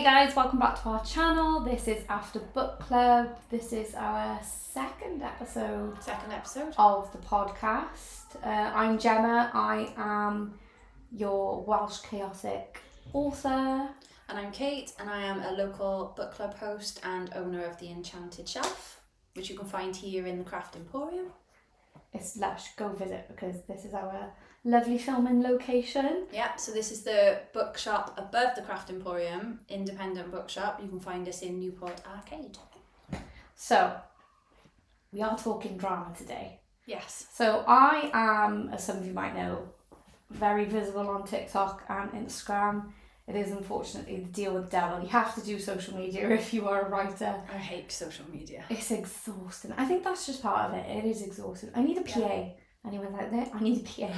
guys, welcome back to our channel. This is After Bookclub. This is our second episode of the podcast. I'm Gemma. I am your Welsh chaotic author. And I'm Kate, and I am a local book club host and owner of the Enchanted Shelf, which you can find here in the Craft Emporium. It's lush. Go visit because this is our lovely filming location. Yeah, so this is the bookshop above the Craft Emporium, independent bookshop. You can find us in Newport Arcade. So, we are talking drama today. Yes. So I am, as some of you might know, very visible on TikTok and Instagram. It is unfortunately the deal with the devil. You have to do social media if you are a writer. I hate social media. It's exhausting. I think that's just part of it. It is exhausting. I need a PA. Yeah. Anyone out there? I need a PA.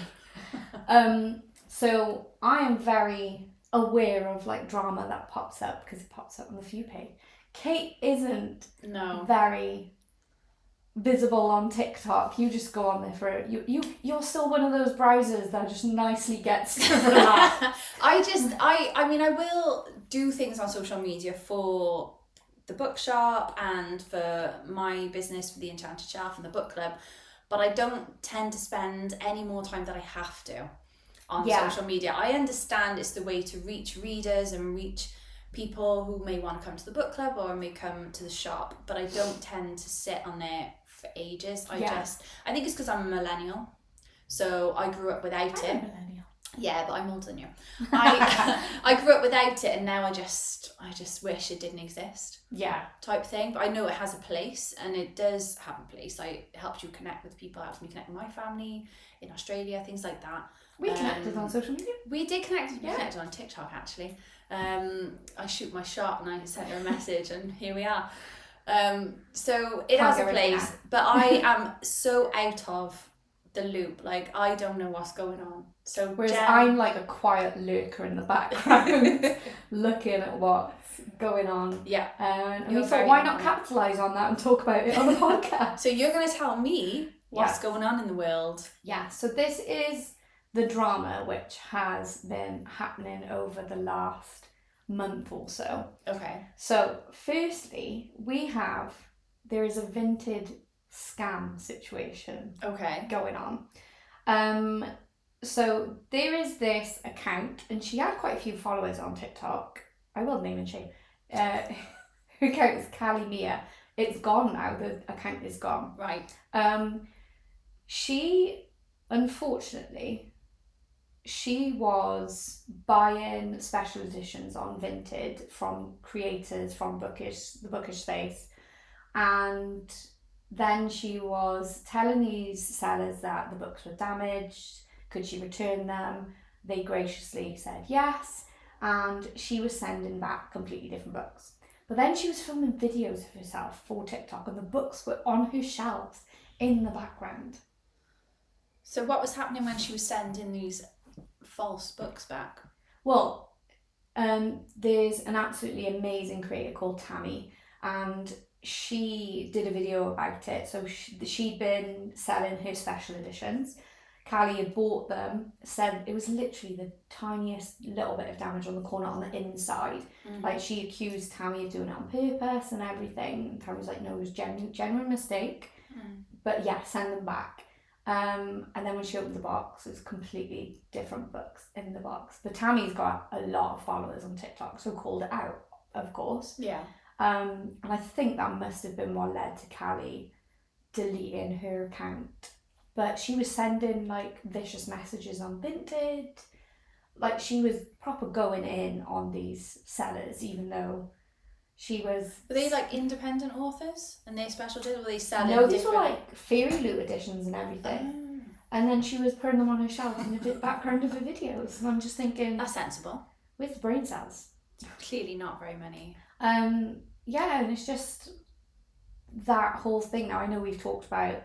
So I am very aware of like drama that pops up because it pops up on the For You page. Kate isn't very visible on TikTok. You just go on there for it. You're still one of those browsers that just nicely gets to relax. I mean I will do things on social media for the bookshop and for my business, for the Enchanted Shelf and the book club, but I don't tend to spend any more time than I have to on social media. I understand it's the way to reach readers and reach people who may want to come to the book club or may come to the shop, but I don't tend to sit on there for ages. I think it's because I'm a millennial, so I grew up without it. I'm a millennial. Yeah, but I'm older than you. I grew up without it, and now I just wish it didn't exist. Yeah. Type thing. But I know it has a place, and it does have a place. It helps you connect with people, helps me connect with my family in Australia, things like that. We connected on social media. We did connect. We connected on TikTok actually. I shoot my shot and I sent her a message, and here we are. So it has a place, but I am so out of the loop. Like I don't know what's going on. So whereas I'm like a quiet lurker in the background, looking at what's going on. Yeah. And we thought, why not capitalise on that and talk about it on the podcast? So you're going to tell me what's going on in the world. Yeah. So this is the drama which has been happening over the last month or so. Okay. So firstly, there is a Vinted scam situation going on. So there is this account, and she had quite a few followers on TikTok. I will name and shame. Her account is Callie Mia. It's gone now. The account is gone. Right. She was buying special editions on Vinted from creators from Bookish, the Bookish space, and then she was telling these sellers that the books were damaged. Could she return them? They graciously said yes, and she was sending back completely different books. But then she was filming videos of herself for TikTok, and the books were on her shelves in the background. So what was happening when she was sending these false books back? Well, there's an absolutely amazing creator called Tammy, and she did a video about it. So she'd been selling her special editions. Callie had bought them, said it was literally the tiniest little bit of damage on the corner on the inside. Mm-hmm. Like she accused Tammy of doing it on purpose and everything. And Tammy was like, no, it was genuine mistake. Mm. But yeah, send them back. And then when she opened the box, it was completely different books in the box. But Tammy's got a lot of followers on TikTok, so called it out, of course. Yeah. And I think that must have been what led to Callie deleting her account. But she was sending like vicious messages on Vinted. Like she was proper going in on these sellers, even though she was... Were they like independent authors and their special deals? Were they selling? No, these were like Fairy Loot editions and everything. And then she was putting them on her shelf in the background of her videos. And I'm just thinking... That's sensible. With the brain cells. Clearly not very many. Yeah, and it's just that whole thing. Now, I know we've talked about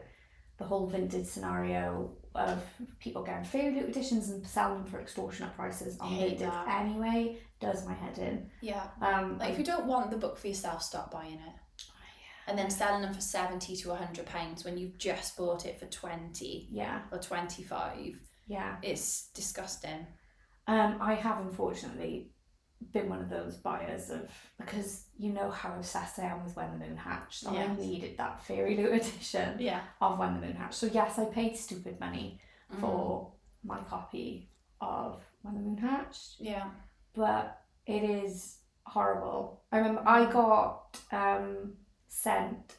the whole Vinted scenario of people getting Fairy Loot editions and selling them for extortionate prices on Vinted anyway. Does my head in. Yeah. Like if you don't want the book for yourself, stop buying it. Yeah. And then selling them for £70 to £100 when you've just bought it for 20 or 25. Yeah. It's disgusting. I have unfortunately been one of those buyers because you know how obsessed I am with When the Moon Hatched. So I needed that Fairy Loot edition of When the Moon Hatched. So yes, I paid stupid money for my copy of When the Moon Hatched. Yeah. But it is horrible. I remember I got sent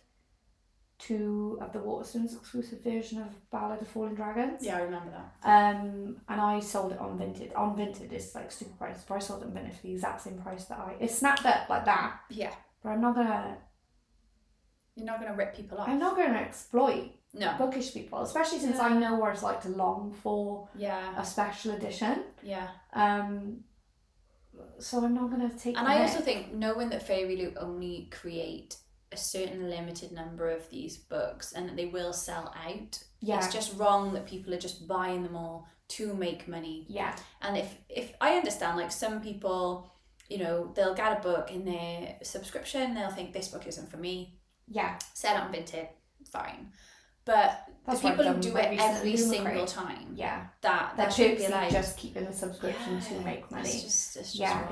2 of the Waterstones exclusive version of Ballad of Fallen Dragons. Yeah, I remember that. And I sold it on Vinted. On Vinted, it's like super priced, but I sold it on Vinted for the exact same price that it's snapped up like that. Yeah. But I'm not gonna. You're not gonna rip people off. I'm not gonna exploit No. bookish people, especially since I know what it's like to long for a special edition. Yeah. So I'm not gonna take. And I also think knowing that Fairy Loot only create a certain limited number of these books and that they will sell out. Yeah. It's just wrong that people are just buying them all to make money. Yeah. And if I understand, like some people, you know, they'll get a book in their subscription, they'll think this book isn't for me. Yeah. Sell it on Vinted, fine. But the people who do it every single time, that should be like just keeping the subscription to make money. It's just wrong.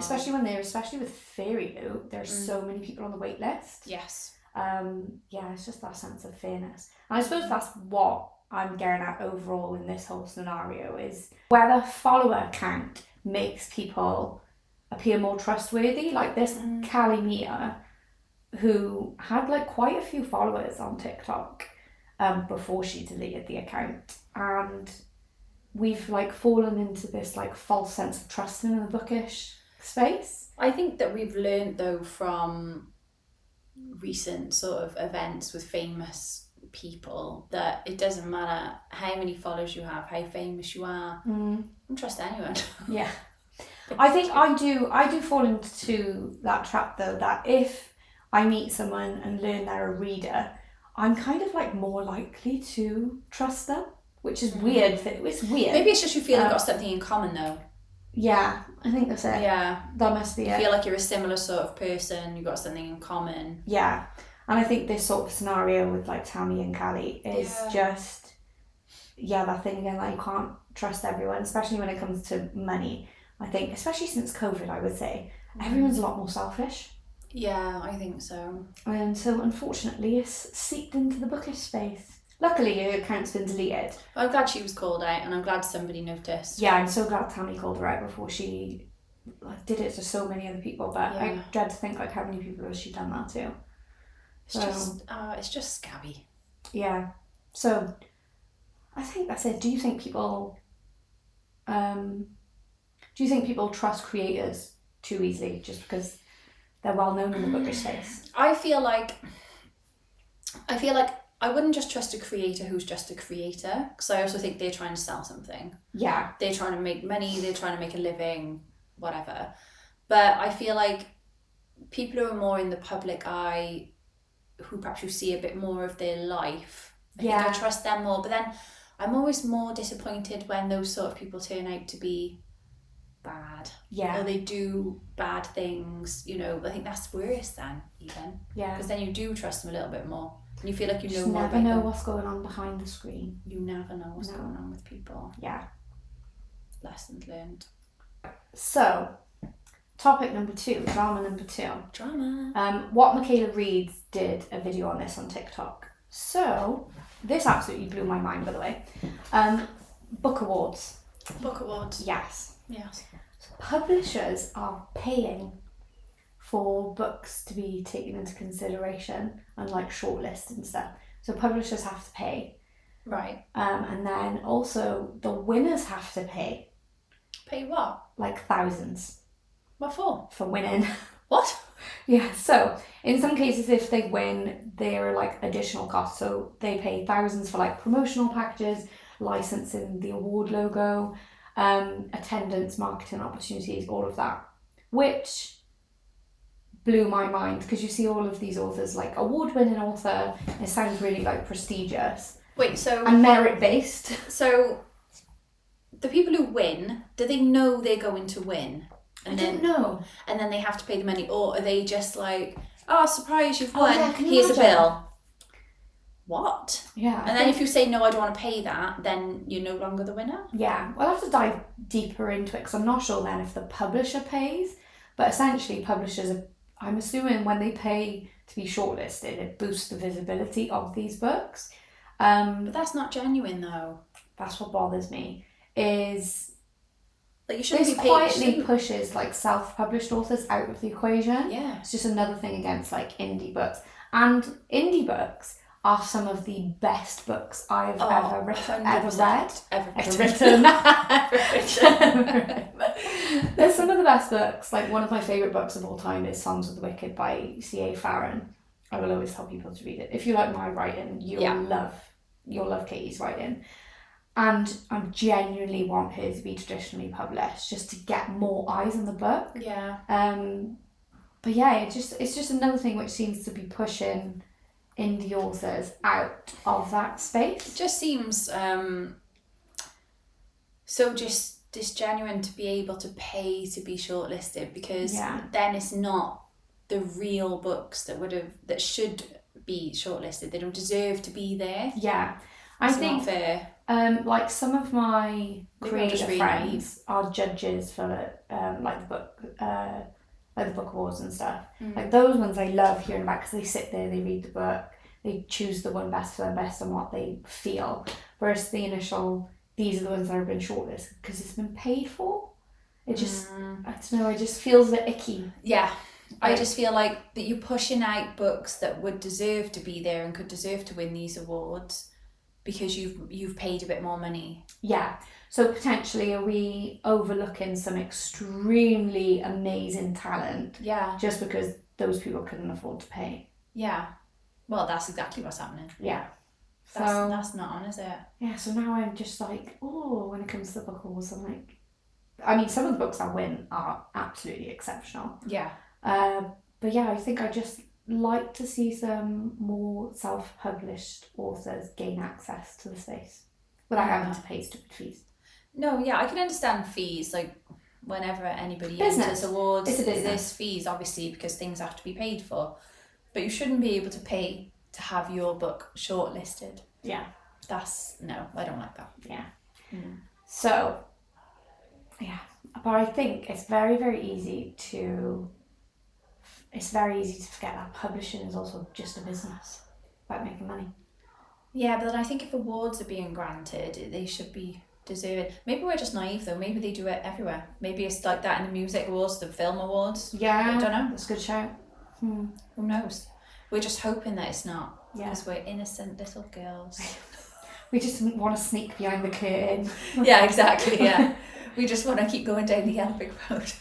especially with Fairy Loot, there's so many people on the wait list. Yes. It's just that sense of fairness, and I suppose that's what I'm getting at overall in this whole scenario is whether follower count makes people appear more trustworthy. Like this Callie Mia, who had like quite a few followers on TikTok. Before she deleted the account, and we've like fallen into this like false sense of trust in the bookish space. I think that we've learned though from recent sort of events with famous people that it doesn't matter how many followers you have, how famous you are. Don't trust anyone. Yeah. I think I do fall into that trap though, that if I meet someone and learn they're a reader, I'm kind of like more likely to trust them, which is weird. It's weird. Maybe it's just you feel you've got something in common though. Yeah, I think that's it. Yeah. That must be it. You feel like you're a similar sort of person, you've got something in common. Yeah. And I think this sort of scenario with like Tammy and Callie is just, that thing again, like you can't trust everyone, especially when it comes to money. I think, especially since COVID, I would say, everyone's a lot more selfish. Yeah, I think so. And so unfortunately it's seeped into the bookish space. Luckily your account's been deleted. I'm glad she was called out and I'm glad somebody noticed. Yeah, I'm so glad Tammy called her out before she did it to so many other people, but I dread to think like how many people has she done that to. It's just scabby. Yeah. So I think that's it. Do you think people trust creators too easily just because they're well known in the bookish space? I feel like I wouldn't just trust a creator who's just a creator, because I also think they're trying to sell something. Yeah. They're trying to make money, they're trying to make a living, whatever. But I feel like people who are more in the public eye, who perhaps you see a bit more of their life, I think I trust them more. But then I'm always more disappointed when those sort of people turn out to be bad. Yeah. Or they do bad things, you know. I think that's worse then, even. Yeah. Because then you do trust them a little bit more. And you feel like you know just more never about know them. what's going on behind the screen. You never know what's going on with people. Yeah. Lessons learned. So, topic number 2, drama number 2. Drama. What Michaela Reeds did a video on this on TikTok. So, this absolutely blew my mind, by the way. Book awards. Book awards. Yes. Yes. So publishers are paying for books to be taken into consideration and like shortlisted and stuff. So publishers have to pay. Right. And then also the winners have to pay. Pay what? Like thousands. What for? For winning. What? Yeah, so in some cases if they win, there are like additional costs. So they pay thousands for like promotional packages, licensing the award logo, attendance, marketing opportunities, all of that. Which blew my mind because you see all of these authors like award-winning author. It sounds really like prestigious. Wait, so and merit-based. So the people who win, do they know they're going to win? And I don't know. And then they have to pay the money, or are they just like, oh, surprise, you've won. Yeah, here's a bill. What? Yeah. And then if you say no, I don't want to pay that, then you're no longer the winner. Yeah, well, I'll have to dive deeper into it because I'm not sure then if the publisher pays. But essentially, publishers are, I'm assuming when they pay to be shortlisted, it boosts the visibility of these books. But that's not genuine though. That's what bothers me. Is Like you shouldn't this be paid. quietly pushes like self-published authors out of the equation. Yeah. It's just another thing against like indie books. And indie books are some of the best books I've ever written, ever read, ever written. They're some of the best books. Like one of my favourite books of all time is Songs of the Wicked by C.A. Farron. I will always tell people to read it. If you like my writing, you'll love Katie's writing. And I genuinely want her to be traditionally published just to get more eyes on the book. Yeah. But yeah, it's just another thing which seems to be pushing indie authors out of that space. It just seems so just disgenuine to be able to pay to be shortlisted, because then it's not the real books that should be shortlisted. They don't deserve to be there. Yeah. It's I think not fair. Like some of my creator really friends are judges for like the book awards and stuff. Like those ones I love hearing about, because they sit there, they read the book, they choose the one best for them, based on what they feel. Whereas the initial, these are the ones that have been shortlisted because it's been paid for. It just, I don't know, it just feels a bit icky. Yeah. I just feel like that you're pushing out books that would deserve to be there and could deserve to win these awards because you've paid a bit more money. Yeah. So potentially are we overlooking some extremely amazing talent? Yeah. Just because those people couldn't afford to pay. Yeah. Well, that's exactly what's happening. Yeah. That's not on, is it? Yeah, so now I'm just like, when it comes to the book awards, I'm like, I mean, some of the books I win are absolutely exceptional. Yeah. But yeah, I think I just like to see some more self-published authors gain access to the space without having to pay stupid fees. No, yeah, I can understand fees. Like, whenever anybody Business. enters awards, It's a business. there's fees, obviously, because things have to be paid for. But you shouldn't be able to pay to have your book shortlisted. Yeah. No, I don't like that. Yeah. So, yeah. But I think it's very, very easy to forget that publishing is also just a business about making money. Yeah, but then I think if awards are being granted, they should be deserved. Maybe we're just naive though. Maybe they do it everywhere. Maybe it's like that in the music awards, the film awards. Yeah. I don't know. That's a good shout. Who knows? We're just hoping that it's not. Yeah. Because we're innocent little girls. We just want to sneak behind the curtain. Yeah, exactly, yeah. We just want to keep going down the yellow brick road.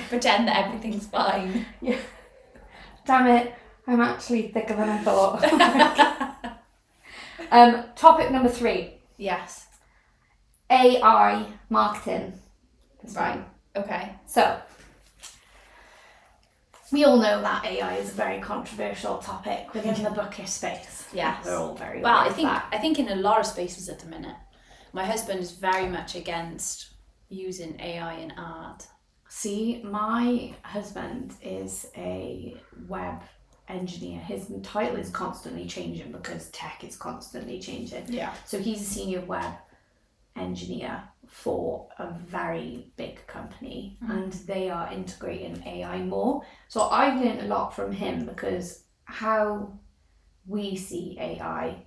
Pretend that everything's fine. Yeah. Damn it. I'm actually thicker than I thought. Topic number 3. Yes. AI marketing. Right. Okay. So, we all know that AI is a very controversial topic within the bookish space. Yes. We're all very well. aware of that. I think in a lot of spaces at the minute, my husband is very much against using AI in art. See, my husband is a web engineer. His title is constantly changing because tech is constantly changing. Yeah. So he's a senior web engineer for a very big company, and they are integrating AI more. So I've learned a lot from him, because how we see AI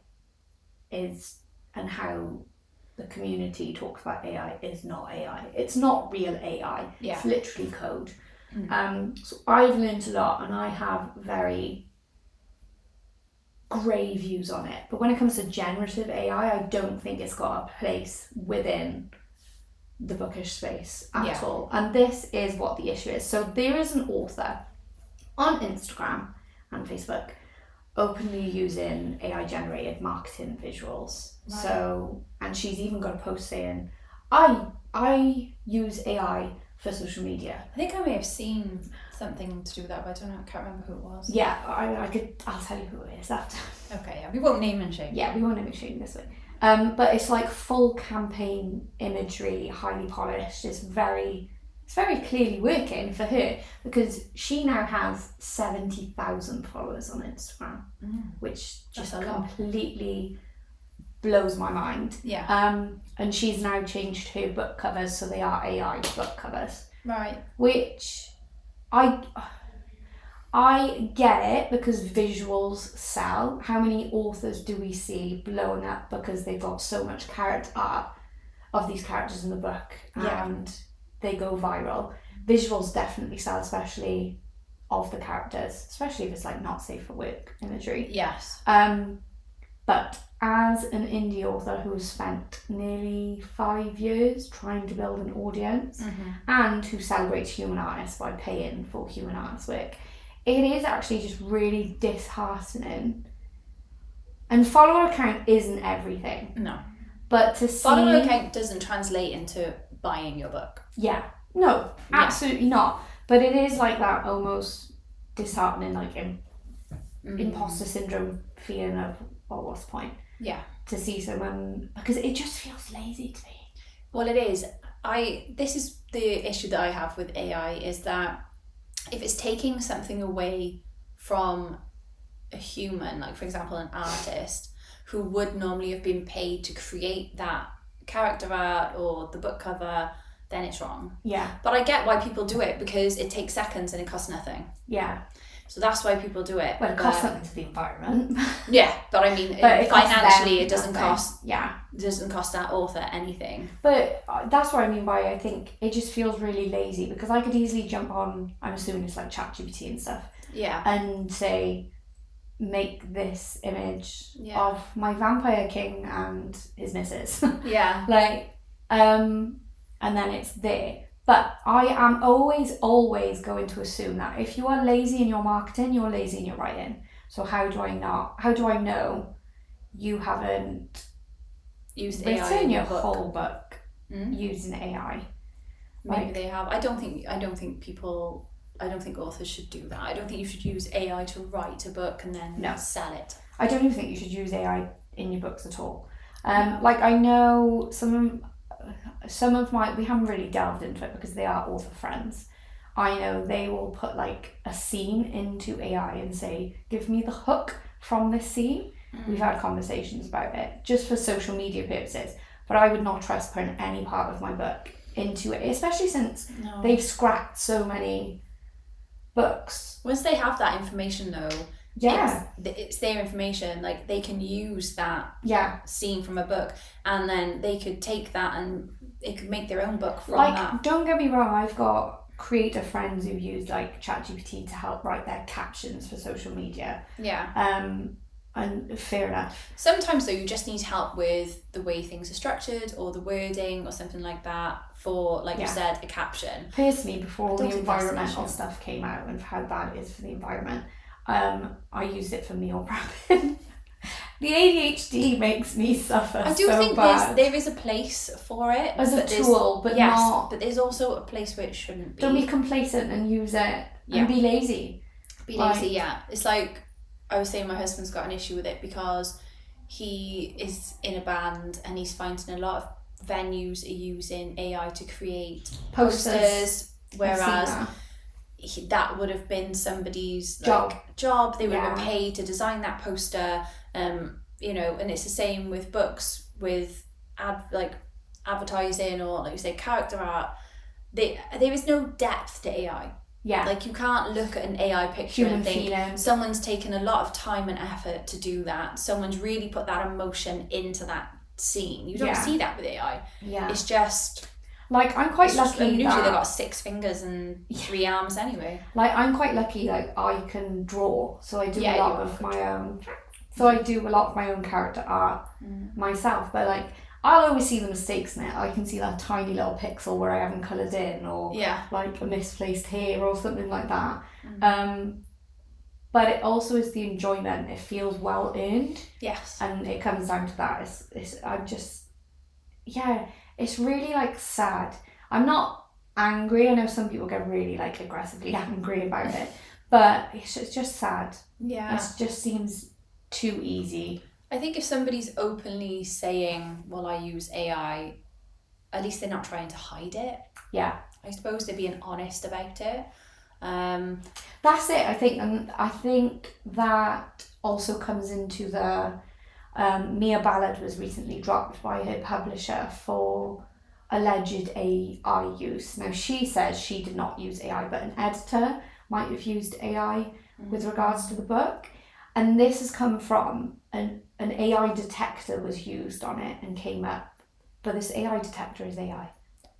is, and how the community talks about AI is not AI. It's not real AI. Yeah. It's literally code. So I've learned a lot, and I have very grey views on it. But when it comes to generative AI, I don't think it's got a place within the bookish space at all. And this is what the issue is. So there is an author on Instagram and Facebook openly using AI generated marketing visuals. Right. So, and she's even got a post saying, I use AI for social media. I think I may have seen something to do with that, but I don't know, I can't remember who it was. Yeah, I'll tell you who it is after. Okay, yeah, we won't name and shame. Yeah, we won't name and shame this way. But it's like full campaign imagery, highly polished. It's very clearly working for her, because she now has 70,000 followers on Instagram, which just completely blows my mind. Yeah. And she's now changed her book covers, so they are AI book covers. Right. Which I get it because visuals sell. How many authors do we see blowing up because they've got so much character art of these characters in the book and they go viral? Visuals definitely sell, especially of the characters, especially if it's like not safe for work imagery. Yes. But as an indie author who has spent nearly 5 years trying to build an audience and who celebrates human artists by paying for human artists' work, it is actually just really disheartening. And follower count isn't everything. No. But to see... Follower count doesn't translate into buying your book. Yeah. No, absolutely not. But it is like that almost disheartening, like imposter syndrome feeling of, well, what's the point? Yeah. To see someone, because it just feels lazy to me. Well, it is. This is the issue that I have with AI, is that if it's taking something away from a human, like for example an artist who would normally have been paid to create that character art or the book cover, then it's wrong. Yeah. But I get why people do it, because it takes seconds and it costs nothing. Yeah. So that's why people do it. Well, it costs something to the environment. Yeah, but I mean, financially, it doesn't cost. Yeah. It doesn't cost that author anything. But that's what I mean by, I think it just feels really lazy, because I could easily jump on, I'm assuming it's like ChatGPT and stuff. Yeah. And say, make this image of my vampire king and his missus. Yeah. Like, and then it's there. But I am always going to assume that if you are lazy in your marketing, you're lazy in your writing. So how do I know you haven't used written AI in your book. whole book using AI? Maybe they have. I don't think authors should do that. I don't think you should use AI to write a book and then sell it. I don't even think you should use AI in your books at all. Like, I know some of my, we haven't really delved into it because they are author friends. I know they will put like a scene into AI and say, give me the hook from this scene. We've had conversations about it just for social media purposes, but I would not trust putting any part of my book into it, especially since they've scrapped so many books. Once they have that information though, it's their information. Like, they can use that scene from a book, and then they could take that and they could make their own book from that. Don't get me wrong, I've got creator friends who use like ChatGPT to help write their captions for social media. And fair enough. Sometimes though, you just need help with the way things are structured or the wording or something like that for, like you said, a caption. Personally, before all the environmental stuff came out and how bad it is for the environment, I used it for meal prepping. The ADHD makes me suffer. I do think there is a place for it as a tool, but not. But there's also a place where it shouldn't be. Don't be complacent and use it and be lazy. Be lazy, It's like I was saying, my husband's got an issue with it because he is in a band and he's finding a lot of venues are using AI to create posters, whereas that would have been somebody's job. They would have been paid to design that poster, and it's the same with books, with advertising or, like you say, character art. There is no depth to AI. Like, you can't look at an AI picture and think someone's taken a lot of time and effort to do that. Someone's really put that emotion into that scene. You don't see that with AI. It's just like, I'm quite lucky. Usually they've got 6 fingers and 3 arms anyway. Like, I'm quite lucky. Like, I can draw, so I do a lot of my own. So I do a lot of my own character art myself. But like, I'll always see the mistakes in it. I can see that tiny little pixel where I haven't coloured in, or like a misplaced hair or something like that. But it also is the enjoyment. It feels well earned. Yes. And it comes down to that. It's really like sad. I'm not angry. I know some people get really like aggressively angry about it, but it's just sad. Yeah. It just seems too easy. I think if somebody's openly saying, well, I use AI, at least they're not trying to hide it. Yeah. I suppose they're being honest about it. That's it, I think. And I think that also comes into the... Mia Ballard was recently dropped by her publisher for alleged AI use. Now, she says she did not use AI, but an editor might have used AI with regards to the book. And this has come from an AI detector was used on it and came up. But this AI detector is AI.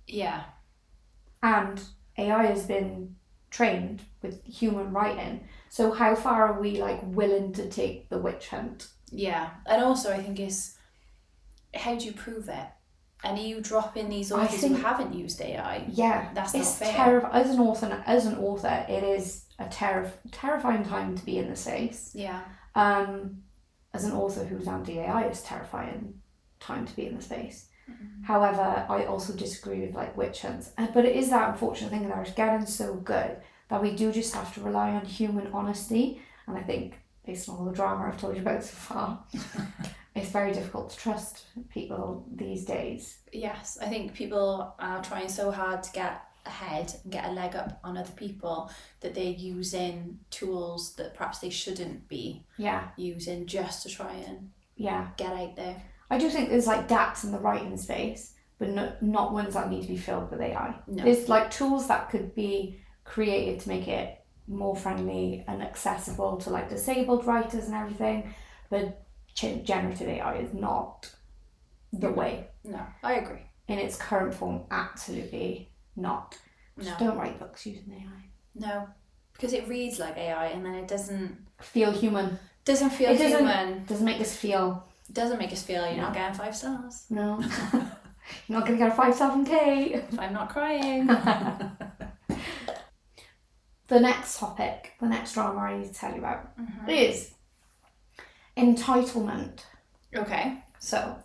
Yeah. And AI has been trained with human writing. So how far are we like willing to take the witch hunt? Yeah. And also I think is, how do you prove it? And are you dropping these authors who haven't used AI? Yeah. That's it's not fair. As an author, it is a terrifying time to be in the space. Yeah. As an author who's anti-AI, it's terrifying time to be in the space. However, I also disagree with like witch hunts, but it is that unfortunate thing that it's getting so good that we do just have to rely on human honesty. And I think, based on all the drama I've told you about so far, it's very difficult to trust people these days. Yes, I think people are trying so hard to get ahead and get a leg up on other people that they're using tools that perhaps they shouldn't be using just to try and get out there. I do think there's like gaps in the writing space, but not ones that need to be filled with AI. No. There's like tools that could be created to make it more friendly and accessible to like disabled writers and everything, but generative AI is not the way. No, I agree. In its current form, absolutely not. Just don't write books using AI. No, because it reads like AI and then it doesn't feel human. Doesn't feel human. Doesn't make us feel. Doesn't make us feel you're not getting 5 stars. No. You're not going to get a 5-star from Kate. If I'm not crying. The next topic, the next drama I need to tell you about is Entitlement. Okay. So,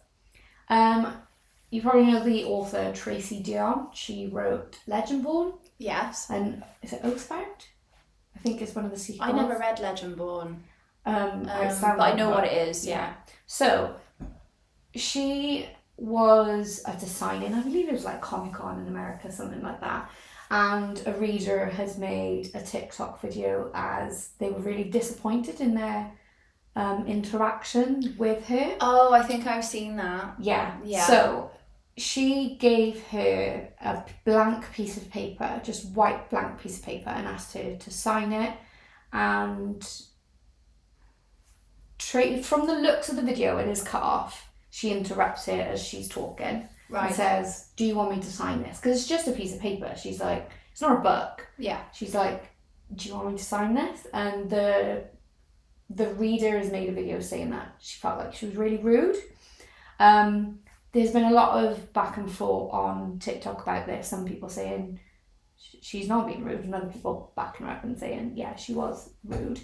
you probably know the author Tracey Deonn. She wrote Legendborn. Yes. And is it Oathbound? I think it's one of the sequels. I never read Legendborn. But I know what it is, yeah. So, she was at a signing, I believe it was like Comic-Con in America, something like that. And a reader has made a TikTok video as they were really disappointed in their interaction with her. Oh, I think I've seen that. Yeah. So she gave her a blank piece of paper, just white blank piece of paper, and asked her to sign it. And from the looks of the video, it is cut off. She interrupts it as she's talking. Right. And says, do you want me to sign this? Because it's just a piece of paper. She's like, it's not a book. Yeah. She's like, do you want me to sign this? And the reader has made a video saying that she felt like she was really rude. There's been a lot of back and forth on TikTok about this. Some people saying she's not being rude, and other people backing her up and saying, yeah, she was rude.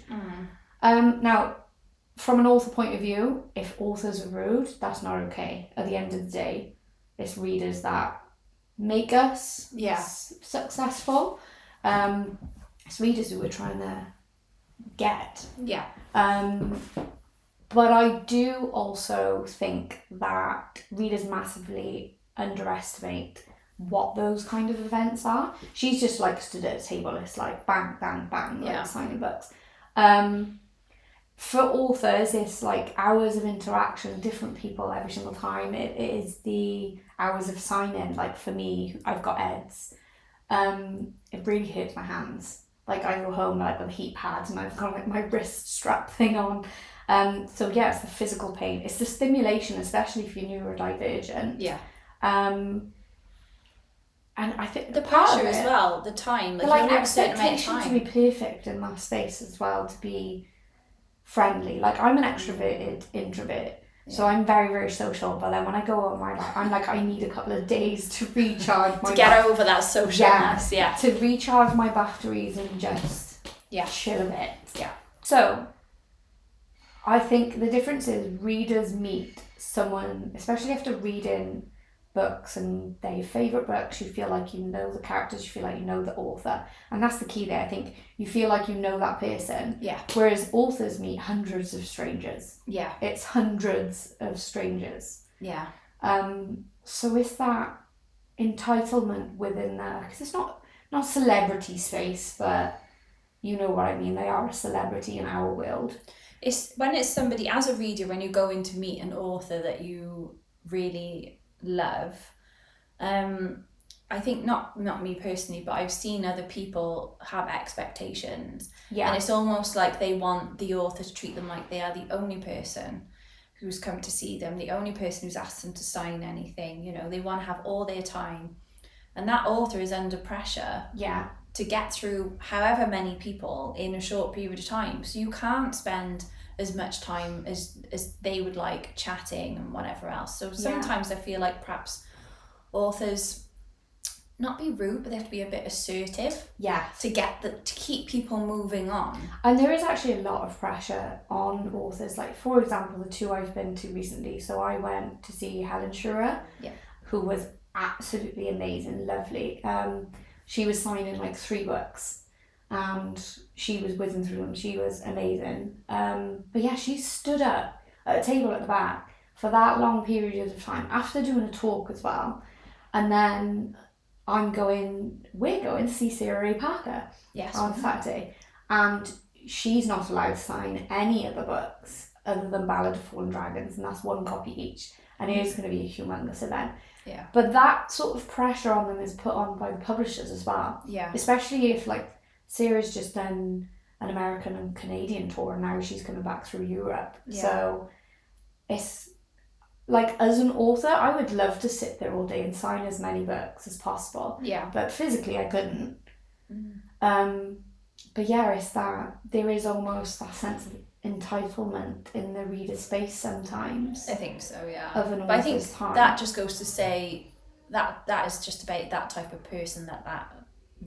Now, from an author point of view, if authors are rude, that's not okay. At the end of the day, it's readers that make us successful. It's readers who we're trying to get. Yeah. But I do also think that readers massively underestimate what those kind of events are. She's just like stood at a table, it's like bang, bang, bang, like signing books. For authors, it's like hours of interaction, different people every single time. It is the hours of signing. Like for me, I've got eds. It really hurts my hands. Like I go home like with a heat pad and I've got like my wrist strap thing on. So yeah, it's the physical pain. It's the stimulation, especially if you're neurodivergent. Yeah. And I think the pressure as well, the time. Like expectation to be perfect in that space as well, to be friendly. Like I'm an extroverted introvert, so I'm very, very social, but then when I go on I'm like I need a couple of days to recharge my over that socialness, to recharge my batteries and just chill a bit. So I think the difference is readers meet someone, especially after reading books and their favourite books, you feel like you know the characters, you feel like you know the author, and that's the key there. I think you feel like you know that person, whereas authors meet hundreds of strangers. It's hundreds of strangers. So it's that entitlement within there, because it's not celebrity space, but you know what I mean, they are a celebrity in our world. It's when it's somebody, as a reader, when you go in to meet an author that you really love, I think not me personally, but I've seen other people have expectations. Yeah. And it's almost like they want the author to treat them like they are the only person who's come to see them, the only person who's asked them to sign anything. You know, they want to have all their time. And that author is under pressure Yeah. to get through however many people in a short period of time. So you can't spend as much time as they would like chatting and whatever else. So sometimes I feel like perhaps authors not be rude, but they have to be a bit assertive. Yeah. To keep people moving on. And there is actually a lot of pressure on authors. Like, for example, the two I've been to recently. So I went to see Helen Schurer, who was absolutely amazing, lovely. She was signing like 3 books, and she was whizzing through them. She was amazing. But yeah, she stood up at a table at the back for that long period of time after doing a talk as well. And then we're going to see Sarah Ray Parker on Saturday, and she's not allowed to sign any of the books other than Ballad of Fallen Dragons, and that's 1 copy each, and it is going to be a humongous event. Yeah. But that sort of pressure on them is put on by the publishers as well. Yeah. Especially if like Sarah's just done an American and Canadian tour, and now she's coming back through Europe. Yeah. So it's like, as an author, I would love to sit there all day and sign as many books as possible. Yeah. But physically I couldn't. But yeah, it's that there is almost that sense of entitlement in the reader space sometimes. I think so, yeah. Of an author's but I think time. that just goes to say that is just about that type of person that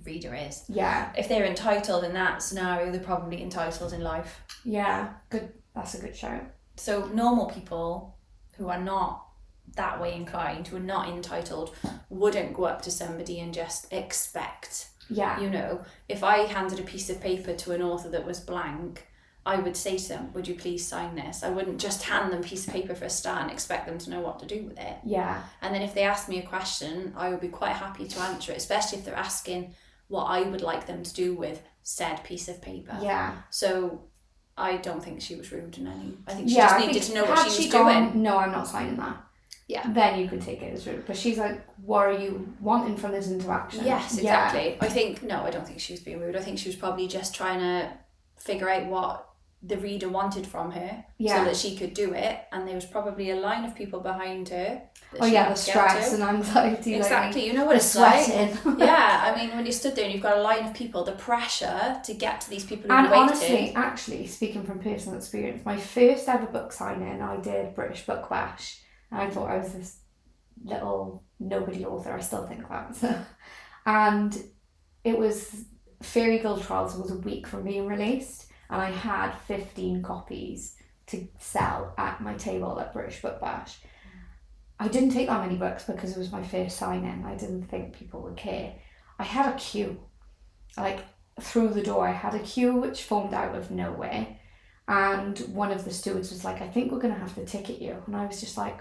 reader is. Yeah. If they're entitled in that scenario, they're probably entitled in life. Yeah, good. That's a good shout. So normal people who are not that way inclined, who are not entitled, wouldn't go up to somebody and just expect. Yeah. You know, if I handed a piece of paper to an author that was blank, I would say to them, would you please sign this? I wouldn't just hand them a piece of paper for a start and expect them to know what to do with it. Yeah. And then if they asked me a question, I would be quite happy to answer it, especially if they're asking what I would like them to do with said piece of paper. Yeah. So I don't think she was rude in any. I think she just needed to know what she was doing. No, I'm not signing that. Yeah. Then you could take it as rude. But she's like, what are you wanting from this interaction? Yes, exactly. Yeah. I don't think she was being rude. I think she was probably just trying to figure out what the reader wanted from her so that she could do it. And there was probably a line of people behind her. The stress and anxiety. Exactly, like, you know what it's sweating. Like. Yeah, I mean, when you stood there and you've got a line of people, the pressure to get to these people who and waited. honestly, actually, speaking from personal experience, my first ever book signing, I did British Book Bash, and I thought I was this little nobody author. I still think that. And it was Fairy Guild Trials was a week from being released, and I had 15 copies to sell at my table at British Book Bash. I didn't take that many books because it was my first sign-in. I didn't think people would care. I had a queue. Like, through the door, I had a queue which formed out of nowhere. And one of the stewards was like, I think we're going to have to ticket you. And I was just like,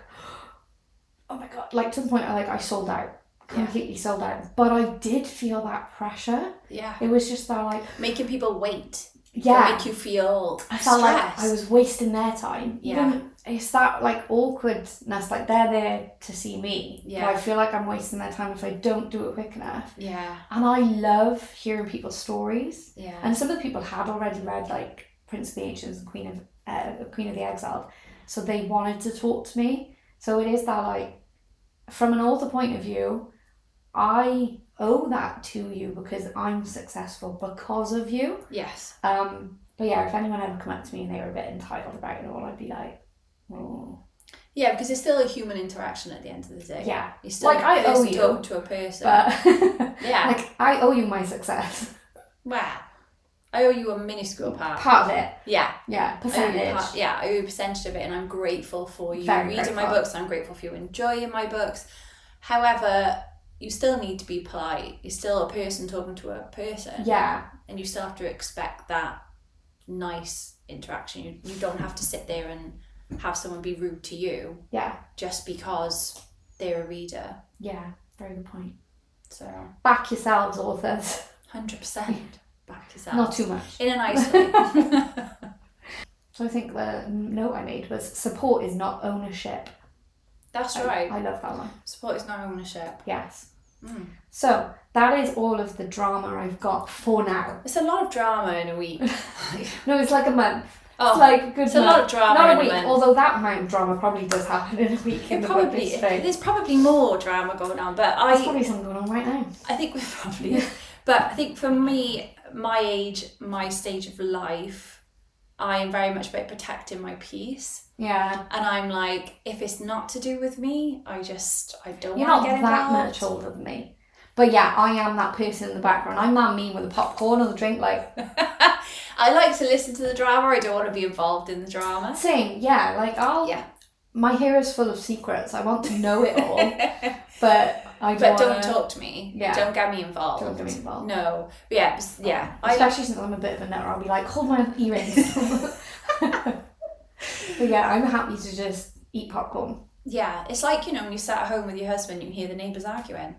oh my God. Like, to the point I sold out. Completely sold out. But I did feel that pressure. Yeah. It was just that, like... making people wait. Yeah. Make you feel I felt stressed. like I was wasting their time. Yeah. Even it's that like awkwardness, like they're there to see me. Yeah. But I feel like I'm wasting their time if I don't do it quick enough. Yeah. And I love hearing people's stories. Yeah. And some of the people had already read like Prince of the Ancients and Queen of the Exiled. So they wanted to talk to me. So it is that like, from an author point of view, I owe that to you because I'm successful because of you. Yes. But yeah, if anyone ever come up to me and they were a bit entitled about it all, I'd be like, oh. Yeah, because it's still a human interaction at the end of the day. Yeah. You're still like, I owe you. talking to a person. But yeah. Like, I owe you my success. Wow. I owe you a minuscule part. Part of it. Yeah. Yeah, percentage. I owe you a percentage of it, and I'm grateful for you reading my books. I'm grateful for you enjoying my books. However, you still need to be polite. You're still a person talking to a person. Yeah. And you still have to expect that nice interaction. You don't have to sit there and have someone be rude to you. Yeah. Just because they're a reader. Yeah, very good point. So back yourselves, authors. 100%. Back yourself. Not too much. In a nice way. So I think the note I made was support is not ownership. That's right. I love that one. Support is not ownership. Yes. Mm. So that is all of the drama I've got for now. It's a lot of drama in a week. No, it's like a month. Oh, it's like a good it's a lot of drama Not in a week, a month. although that amount of drama probably does happen in a week in the bookish space. There's probably more drama going on, but There's probably something going on right now. I think we probably. But I think for me, my age, my stage of life, I am very much about protecting my peace. Yeah. And I'm like, if it's not to do with me, I don't want to get involved. You're not that much older than me. But yeah, I am that person in the background. I'm that meme with the popcorn or the drink, like... I like to listen to the drama. I don't want to be involved in the drama. Same, yeah. Like, my hair is full of secrets. I want to know it all. But I don't But don't talk to me. Yeah. Don't get me involved. Don't get me involved. No. But yeah. Especially since I'm a bit of a nutter, I'll be like, hold my earrings. But yeah, I'm happy to just eat popcorn. Yeah, it's like, when you sat at home with your husband, you hear the neighbours arguing.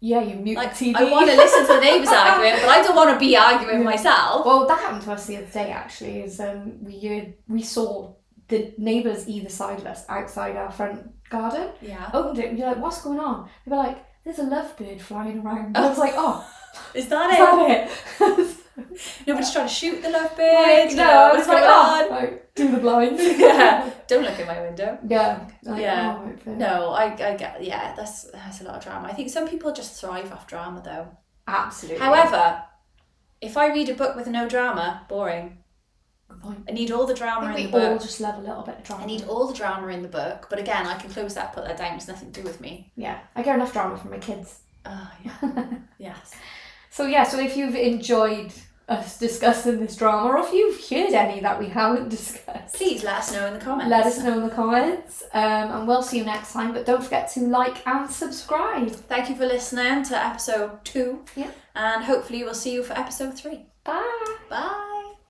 Yeah, you mute the TV. I want to listen to the neighbours arguing, but I don't want to be arguing myself. Well, that happened to us the other day, actually, is we saw the neighbours either side of us outside our front garden. Yeah. Opened it, we were like, what's going on? They were like, there's a lovebird flying around. And I was like, oh. Is that it? Nobody's trying to shoot the lovebird. No, what's going on? Like, do the blinds. Yeah. Don't look in my window. Yeah. Like, yeah. Oh, no, I get. Yeah, that's a lot of drama. I think some people just thrive off drama, though. Absolutely. However, if I read a book with no drama, boring. Good point. I need all the drama in the we book. all just love a little bit of drama. I need all the drama in the book, but again, I can close that, put that down. It's nothing to do with me. Yeah, I get enough drama from my kids. Oh yeah. Yes. So if you've enjoyed us discussing this drama, or if you've heard any that we haven't discussed, please let us know in the comments. Let us know in the comments, and we'll see you next time. But don't forget to like and subscribe. Thank you for listening to episode 2. Yeah. And hopefully we'll see you for episode 3. Bye.